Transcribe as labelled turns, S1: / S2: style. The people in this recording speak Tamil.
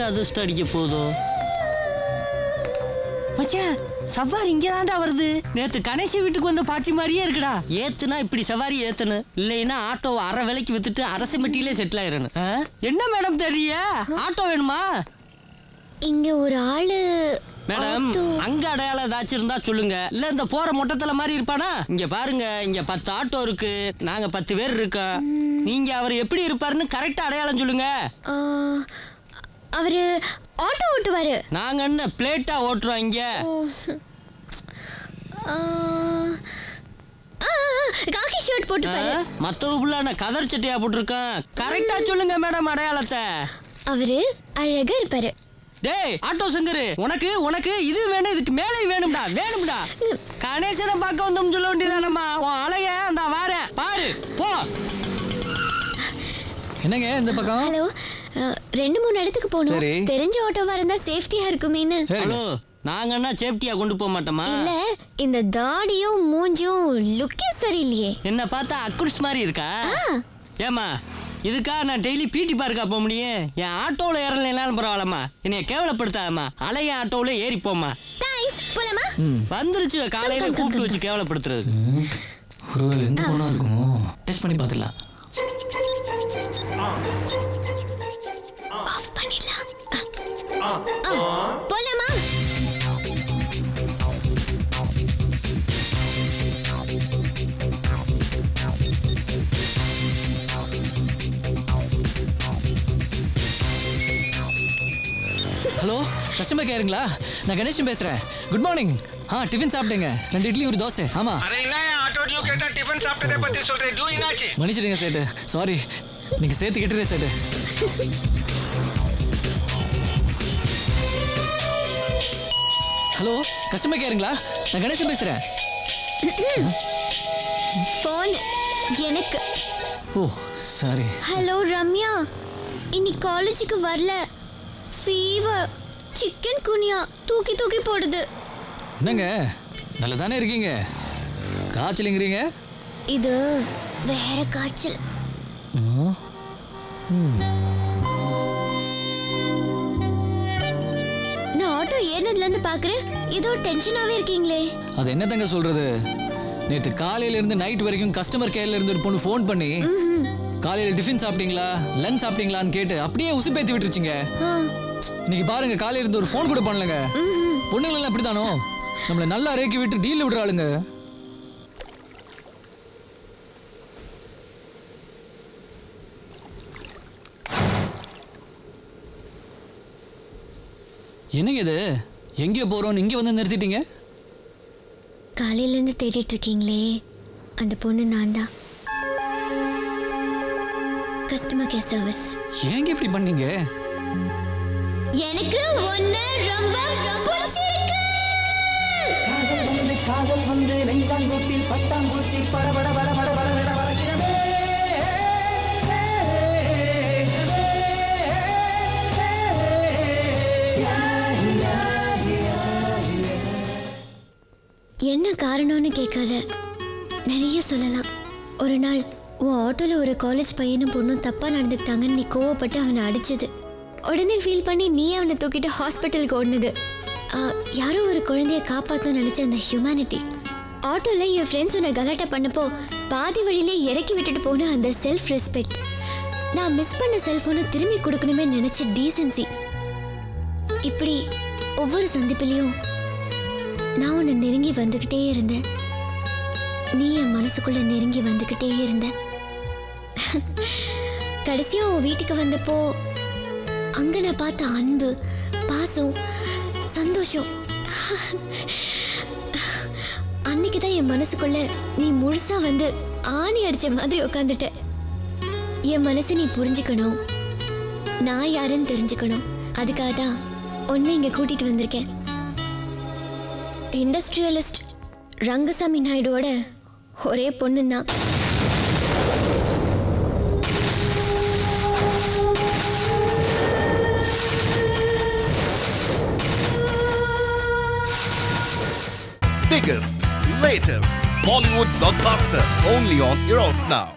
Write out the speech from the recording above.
S1: அதிர்ஷ்டம் அடிக்க போதோ? மச்சான், சவாரி இங்க தாண்டா வருது. நேத்து கணேச வீட்டுக்கு வந்த பாச்சி மாதிரியே இருக்குடா. ஏத்துனா இப்படி சவாரி ஏத்தணும், இல்லைன்னா ஆட்டோவை அரை விலைக்கு வித்துட்டு அரசு மெட்டியிலே செட்டில் ஆயிரணும். என்ன மேடம் தெரிய? ஆட்டோ வேணுமா?
S2: இங்க ஒரு ஆளு.
S1: மேடம், அங்க அடையாளம் ஏதாச்சும் இருந்தா சொல்லுங்க. இல்ல இந்த போற மொட்டத்தல மாதிரி இருப்பானா? இங்க பாருங்க, இங்க 10 ஆட்டோ இருக்கு, நாங்க 10 பேர் இருக்கோம். நீங்க அவர் எப்படி இருப்பாருன்னு கரெக்டா அடையாளம் சொல்லுங்க.
S2: அவரு ஆட்டோ ஓட்டுவாரு.
S1: நாங்க என்ன பிளேட்டா ஓட்டுறோம் இங்க?
S2: காக்கி ஷர்ட் போட்டுப்பாரு.
S1: மத்தவப்புல நான் கதர் சட்டையா போட்டிருக்கேன். கரெக்டா சொல்லுங்க மேடம் அடையாளத்தை.
S2: அவரு அழகா இருப்பாரு.
S1: டேய் ஆட்டோ சங்கரு, உனக்கு இது வேணும், இதுக்கு மேலே வேணும்டா. கணேசனை பார்க்க வந்தோம்னு சொல்ல வேண்டியதானம்மா. உன் அழக அந்த வாரேன் பாரு, போ.
S3: என்னங்க இந்த பக்கம்?
S2: ஹலோ, 2-3 இடத்துக்கு போகணும். தெரிஞ்ச ஆட்டோவா இருந்தா சேஃப்டியா இருக்குமேன்னு.
S1: ஹலோ, நாங்க என்ன சேஃப்டியா கொண்டு போக மாட்டோமா?
S2: இல்ல, இந்த தாடியும் மூஞ்சும் லுக்கே சரியில்லையே.
S1: என்ன பார்த்தா அக்குட்ஸ் மாதிரி இருக்கா? ஏமா, இதுக்கா நான் டெய்லி பிடி பார்க்கா போக முடியும்? என் ஆட்டோவில் ஏறலைனாலும் பரவாயில்லம்மா, என்னைய கேவலப்படுத்தாதம்மா. அலைய ஆட்டோவில் ஏறி போம்மா.
S2: தேங்க்ஸ், போலாமா?
S1: வந்துருச்சு காலையில கூப்பிட்டு வச்சு கேவலப்படுத்துறது.
S3: ஒருவேளை எந்த பொண்ணா இருக்குமோ? டெஸ்ட் பண்ணி பார்த்துடலாம்.
S2: ஆஃப் பண்ணிடலாம். போலாமா?
S3: ஹலோ, கஸ்டமர் கேருங்களா? நான் கணேஷன் பேசுறேன். Good morning. டிஃபன் சாப்பிட்டேங்க. 2 இட்லி ஒரு தோசை. ஆமா.
S4: ஆட்டோடியோ கேட்டா டிஃபன் சாப்பிட்டதே பத்தி சொல்றேன். டூ என்னாச்சு?
S3: மன்னிச்சிடுங்க சேட்டு, சாரி. நீங்க சேர்த்து கேட்டுறேன் சேட்டு. ஹலோ, கஸ்டமர் கேருங்களா? நான் கணேசன் பேசுறேன்.
S2: ஃபோன் எனக்கு.
S3: ஓ சாரி.
S2: ஹலோ ரம்யா, இன்னைக்கு காலேஜுக்கு வரல. ஃபீவர், சிக்கன் குனியா தூக்கி போடுது.
S3: என்னங்க, நல்லா தானே இருக்கீங்க? காய்ச்சலுங்கிறீங்க?
S2: இது வேற காய்ச்சல். நான் ஆட்டோ ஏறினதுல இருந்து பாக்குறேன், ஏதோ டென்ஷனாவே இருக்கீங்களே.
S3: அது என்னதங்க சொல்றது? நேற்று காலையில இருந்து நைட் வரைக்கும் கஸ்டமர் கேர்ல இருந்து ஒரு பொண்ணு ஃபோன் பண்ணி காலையில டிஃபன் சாப்பிட்டீங்களா, லஞ்ச் சாப்பிட்டீங்களான்னு கேட்டு அப்படியே உசுப்பேத்தி விட்டுருச்சுங்க. இன்னைக்கு பாருங்க, காலையில இருந்து ஒரு ஃபோன் கூட பண்ணலங்க. பொண்ணுங்களெல்லாம் அப்படித்தானோ? நம்மளை நல்லா ரேக்கி விட்டு டீல் விடுறாளுங்க. என்னங்க இது? எங்கே போறோம்னு இங்கே வந்து நிறுத்திட்டீங்க?
S2: காலையில இருந்து தேடிட்டு இருக்கீங்களே, அந்த பொண்ணு நான் தான். Customer care service.
S3: ஏங்க இப்படி பண்ணீங்க?
S2: எனக்கு ஒன்னு ரொம்ப பிடிச்சிருக்கு.
S5: காதல் வந்து நெஞ்சாங்கூட்டில் பட்டாம்பூச்சி படபட படபட படபட வளர்கிறதே.
S2: என்ன காரணம்னு கேட்காத, நிறைய சொல்லலாம். ஒரு நாள் உன் ஆட்டோல ஒரு காலேஜ் பையனும் பொண்ணும் தப்பா நடந்துக்கிட்டாங்கன்னு நீ கோவப்பட்டு அவனை அடிச்சது. உடனே ஃபீல் பண்ணி நீ அவனை தூக்கிட்டு ஹாஸ்பிட்டலுக்கு ஓடுனது. யாரோ ஒரு குழந்தைய காப்பாற்றணும்னு நினைச்ச அந்த ஹியூமனிட்டி. ஆட்டோல என் ஃப்ரெண்ட்ஸ் உன்னை கலாட்டா பண்ணப்போ பாதி வழியிலே இறக்கி விட்டுட்டு போன அந்த செல்ஃப் ரெஸ்பெக்ட். நான் மிஸ் பண்ண செல்ஃபோனை திரும்பி கொடுக்கணுமே நினைச்ச டீசென்சி. இப்படி ஒவ்வொரு சந்திப்பிலையும் நான் உன்னை நெருங்கி வந்துக்கிட்டே இருந்தேன். நீ என் மனசுக்குள்ள நெருங்கி வந்துக்கிட்டே இருந்த. கடைசியா உன் வீட்டுக்கு வந்தப்போ அங்க நான் பார்த்த அன்பு, பாசம், சந்தோஷம், அன்னைக்குதான் என் மனசுக்குள்ள நீ முழுசா வந்து ஆணி அடிச்ச மாதிரி உட்காந்துட்ட. என் மனசை நீ புரிஞ்சுக்கணும், நான் யாருன்னு தெரிஞ்சுக்கணும். அதுக்காக தான் உன்னை இங்க கூட்டிட்டு வந்திருக்கேன். இண்டஸ்ட்ரியலிஸ்ட் ரங்கசாமி நாயுடுவோட ஒரே பொண்ணுன்னா
S6: biggest, latest Bollywood blockbuster only on Eros Now.